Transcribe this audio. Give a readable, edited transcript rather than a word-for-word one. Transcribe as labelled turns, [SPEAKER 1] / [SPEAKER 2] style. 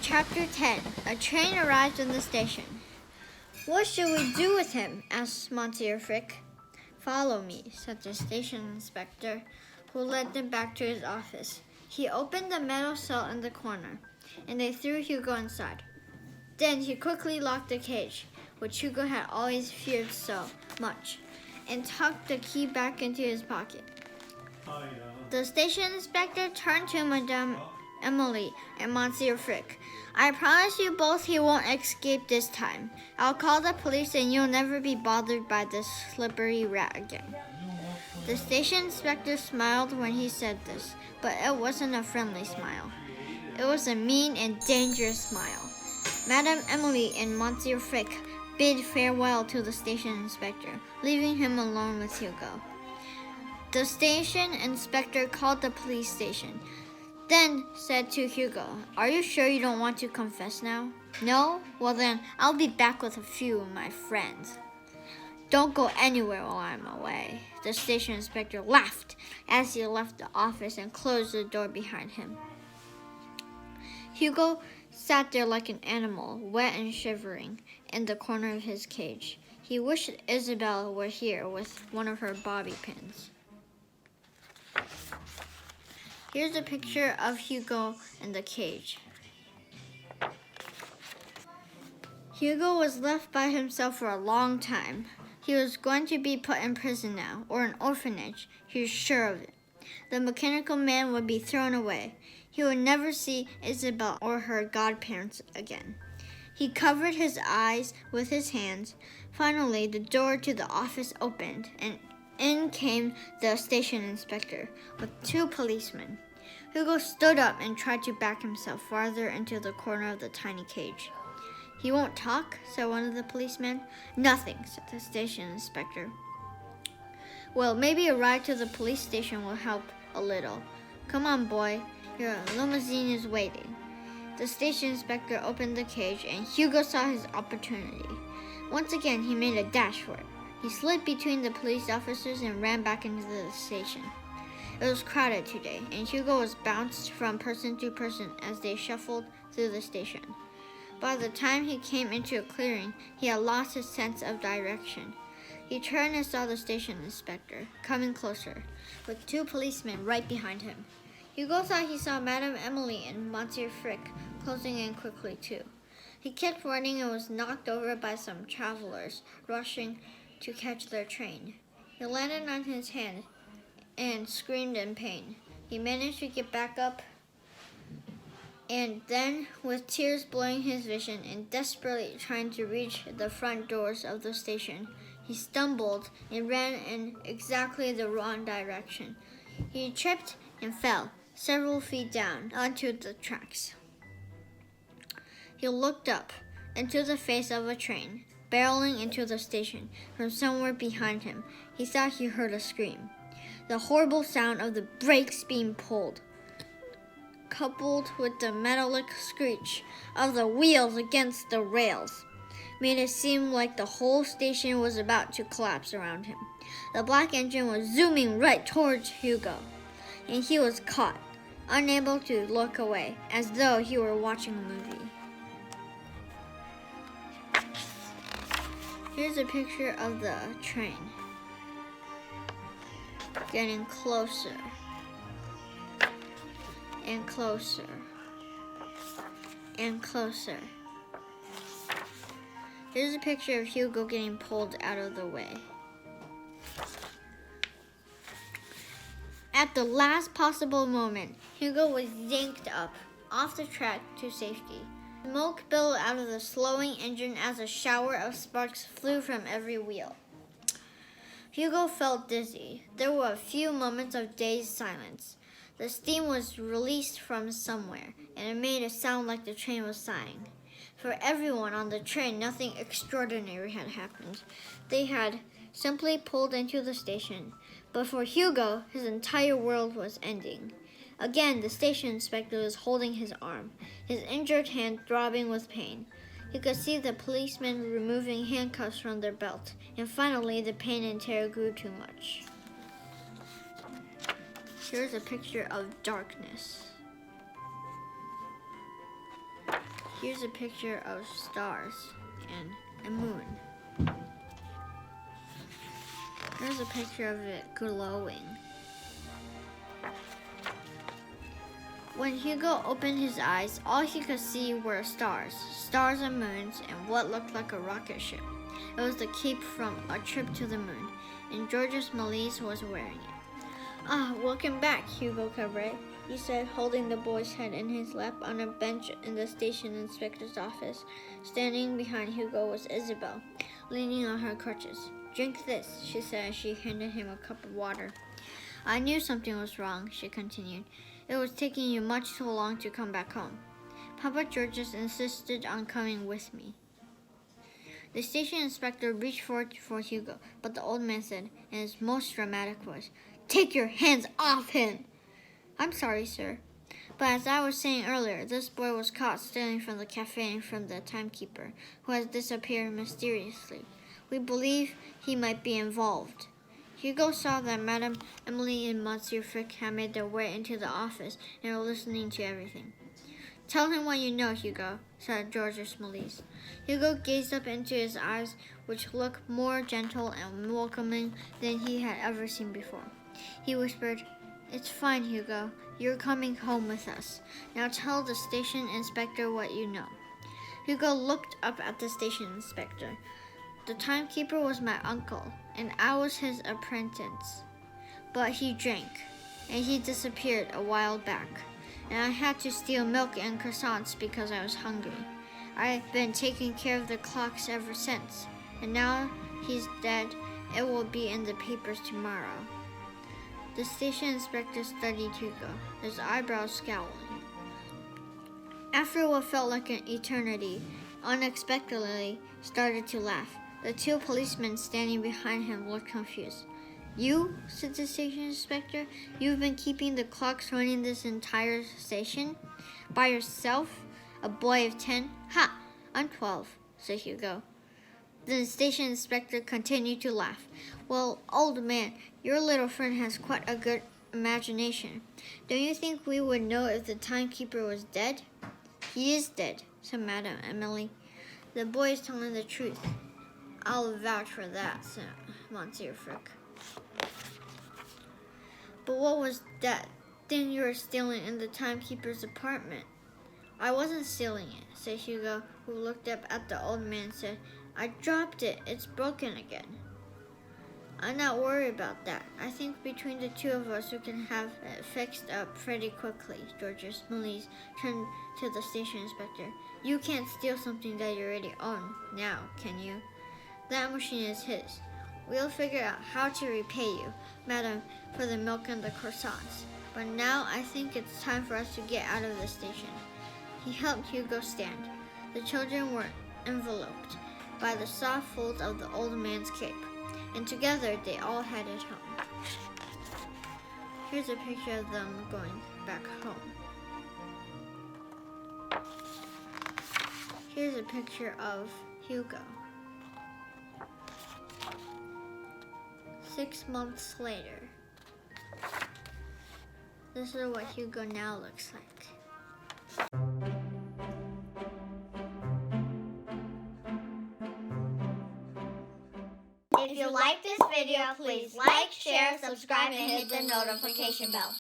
[SPEAKER 1] Chapter 10. A train arrives in the station. "What should we do with him?" asked Monsieur Frick. "Follow me," said the station inspector, who led them back to his office. He opened the metal cell in the corner, and they threw Hugo inside. Then he quickly locked the cage, which Hugo had always feared so much, and tucked the key back into his pocket. The station inspector turned to Madame Emily and Monsieur Frick. "I promise you both he won't escape this time. I'll call the police and you'll never be bothered by this slippery rat again." The station inspector smiled when he said this, but it wasn't a friendly smile. It was a mean and dangerous smile. Madame Emily and Monsieur Frick bid farewell to the station inspector, leaving him alone with Hugo. The station inspector called the police station, then said to Hugo, "Are you sure you don't want to confess now?" "No? Well then, I'll be back with a few of my friends." "Don't go anywhere while I'm away." The station inspector laughed as he left the office and closed the door behind him. Hugo sat there like an animal, wet and shivering, in the corner of his cage. He wished Isabelle were here with one of her bobby pins. Here's a picture of Hugo in the cage. Hugo was left by himself for a long time. He was going to be put in prison now, or an orphanage. He was sure of it. The mechanical man would be thrown away. He would never see Isabelle or her godparents again. He covered his eyes with his hands. Finally, the door to the office opened, and in came the station inspector with 2 policemen. Hugo stood up and tried to back himself farther into the corner of the tiny cage. "He won't talk?" said one of the policemen. "Nothing," said the station inspector. "Well, maybe a ride to the police station will help a little. Come on, boy. Your limousine is waiting." The station inspector opened the cage, and Hugo saw his opportunity. Once again, he made a dash for it. He slid between the police officers and ran back into the station. It was crowded today, and Hugo was bounced from person to person as they shuffled through the station. By the time he came into a clearing, he had lost his sense of direction. He turned and saw the station inspector coming closer, with 2 policemen right behind him. Hugo thought he saw Madame Emily and Monsieur Frick closing in quickly too. He kept running and was knocked over by some travelers rushing to catch their train. He landed on his hand and screamed in pain. He managed to get back up, and then, with tears blurring his vision and desperately trying to reach the front doors of the station, he stumbled and ran in exactly the wrong direction. He tripped and fell several feet down onto the tracks. He looked up into the face of a train barreling into the station from somewhere behind him. He thought he heard a scream. The horrible sound of the brakes being pulled, coupled with the metallic screech of the wheels against the rails, made it seem like the whole station was about to collapse around him. The black engine was zooming right towards Hugo, and he was caught, unable to look away, as though he were watching a movie. Here's a picture of the train getting closer and closer and closer. Here's a picture of Hugo getting pulled out of the way. At the last possible moment, Hugo was yanked up off the track to safety. Smoke billowed out of the slowing engine as a shower of sparks flew from every wheel. Hugo felt dizzy. There were a few moments of dazed silence. The steam was released from somewhere, and it made a sound like the train was sighing. For everyone on the train, nothing extraordinary had happened. They had simply pulled into the station. But for Hugo, his entire world was ending. Again, the station inspector was holding his arm, his injured hand throbbing with pain. He could see the policemen removing handcuffs from their belt, and finally the pain and terror grew too much. Here's a picture of darkness. Here's a picture of stars and a moon. There's a picture of it glowing. When Hugo opened his eyes, all he could see were stars and moons, and what looked like a rocket ship. It was the cape from A Trip to the Moon, and Georges Méliès was wearing it. "Ah, welcome back, Hugo Cabret," he said, holding the boy's head in his lap on a bench in the station inspector's office. Standing behind Hugo was Isabelle, leaning on her crutches. "Drink this," she said as she handed him a cup of water. "I knew something was wrong," she continued. "It was taking you much too long to come back home. Papa Georges insisted on coming with me." The station inspector reached forward for Hugo, but the old man said, in his most dramatic voice, "Take your hands off him!" "I'm sorry, sir. But as I was saying earlier, this boy was caught stealing from the cafe and from the timekeeper, who has disappeared mysteriously. We believe he might be involved." Hugo saw that Madame Emily and Monsieur Frick had made their way into the office and were listening to everything. "Tell him what you know, Hugo," said Georges Méliès. Hugo gazed up into his eyes, which looked more gentle and welcoming than he had ever seen before. He whispered, "It's fine, Hugo. You're coming home with us. Now tell the station inspector what you know." Hugo looked up at the station inspector. "The timekeeper was my uncle, and I was his apprentice. But he drank, and he disappeared a while back, and I had to steal milk and croissants because I was hungry. I've been taking care of the clocks ever since, and now he's dead. It will be in the papers tomorrow." The station inspector studied Hugo, his eyebrows scowling. After what felt like an eternity, unexpectedly started to laugh. The two policemen standing behind him looked confused. "You?" said the station inspector. "You've been keeping the clocks running this entire station? By yourself? A boy of 10? Ha! I'm 12, said Hugo. The station inspector continued to laugh. "Well, old man, your little friend has quite a good imagination. Don't you think we would know if the timekeeper was dead?" "He is dead," said Madame Emily. "The boy is telling the truth." "I'll vouch for that," said Monsieur Frick. "But what was that thing you were stealing in the timekeeper's apartment?" "I wasn't stealing it," said Hugo, who looked up at the old man and said, "I dropped it. It's broken again." "I'm not worried about that. I think between the two of us we can have it fixed up pretty quickly." Georges Méliès turned to the station inspector. "You can't steal something that you already own now, can you? That machine is his. We'll figure out how to repay you, madam, for the milk and the croissants. But now I think it's time for us to get out of the station." He helped Hugo stand. The children were enveloped by the soft folds of the old man's cape, and together they all headed home. Here's a picture of them going back home. Here's a picture of Hugo. 6 months later. This is what Hugo now looks like.
[SPEAKER 2] If you like this video, please like, share, subscribe, and hit the notification bell.